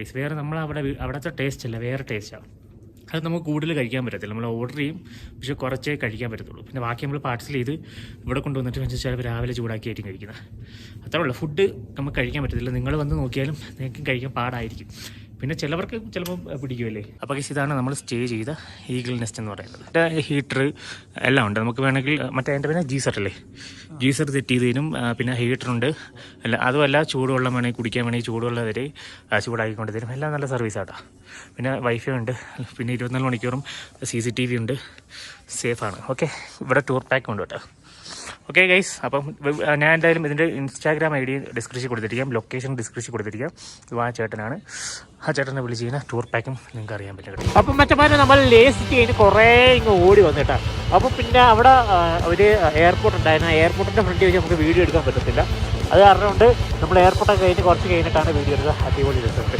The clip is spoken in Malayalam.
ഗൈസ്. വേറെ അവിടുത്തെ ടേസ്റ്റ് അല്ല, വേറെ ടേസ്റ്റാണ്. അത് നമുക്ക് കൂടുതൽ കഴിക്കാൻ പറ്റത്തില്ല. നമ്മൾ ഓർഡർ ചെയ്യും, പക്ഷേ കുറച്ചേ കഴിക്കാൻ പറ്റത്തുള്ളൂ. പിന്നെ ബാക്കി നമ്മൾ പാർസൽ ചെയ്ത് ഇവിടെ കൊണ്ടുവന്നിട്ട് ചിലപ്പോൾ രാവിലെ ചൂടാക്കിയായിരിക്കും കഴിക്കുന്നത്. അത്രേ ഉള്ളൂ. ഫുഡ് നമുക്ക് കഴിക്കാൻ പറ്റത്തില്ല. നിങ്ങൾ വന്ന് നോക്കിയാലും നിങ്ങൾക്ക് കഴിക്കാൻ പാടായിരിക്കും. പിന്നെ ചിലവർക്ക് ചിലപ്പോൾ പിടിക്കുമല്ലേ. അപ്പോൾ ഇതാണ് നമ്മൾ സ്റ്റേ ചെയ്ത ഈഗിൾ നെസ്റ്റ് എന്ന് പറയുന്നത്. ഹീറ്റർ എല്ലാം ഉണ്ട്. നമുക്ക് വേണമെങ്കിൽ മറ്റേ അതിൻ്റെ പിന്നെ ഗീസർ അല്ലേ, ഗീസർ സെറ്റ് ചെയ്തതിനും പിന്നെ ഹീറ്ററുണ്ട്. അല്ല അതുമല്ല, ചൂടുവെള്ളം വേണമെങ്കിൽ കുടിക്കാൻ വേണമെങ്കിൽ ചൂടുവെള്ളം വരെ ചൂടാക്കിക്കൊണ്ട് തരും. എല്ലാം നല്ല സർവീസാട്ടോ. പിന്നെ വൈഫൈ ഉണ്ട്. പിന്നെ 24 മണിക്കൂറും CCTV ഉണ്ട്. സേഫാണ്. ഓക്കെ, ഇവിടെ ടൂർ പാക്ക് ഉണ്ട് കേട്ടോ. ഓക്കെ ഗൈസ്, അപ്പം ഞാൻ എന്തായാലും ഇതിൻ്റെ Instagram ID ഡിസ്ക്രിപ്ഷൻ കൊടുത്തിരിക്കാം, ലൊക്കേഷൻ ഡിസ്ക്രിപ്ഷൻ കൊടുത്തിരിക്കാം. ആ ചേട്ടനാണ്. ആ ചേട്ടനെ വിളിച്ച് കഴിഞ്ഞാൽ ടൂർ പാക്കും നിങ്ങൾക്ക് അറിയാൻ പറ്റും. അപ്പം മറ്റേ നമ്മൾ ലേസിക്ക് കഴിഞ്ഞ് കുറേ ഇങ്ങ് ഓടി വന്നിട്ടാണ്. അപ്പം പിന്നെ അവിടെ ഒരു എയർപോർട്ട് ഉണ്ടായിരുന്നു. ആ എയർപോർട്ടിൻ്റെ ഫ്രണ്ടിൽ വെച്ച് നമുക്ക് വീഡിയോ എടുക്കാൻ പറ്റത്തില്ല. അത് കാരണം കൊണ്ട് നമ്മൾ എയർപോർട്ടൊക്കെ കഴിഞ്ഞ് കുറച്ച് കഴിഞ്ഞിട്ടാണ് വീഡിയോ എടുക്കുക. അടിപൊളി രസമുണ്ട്.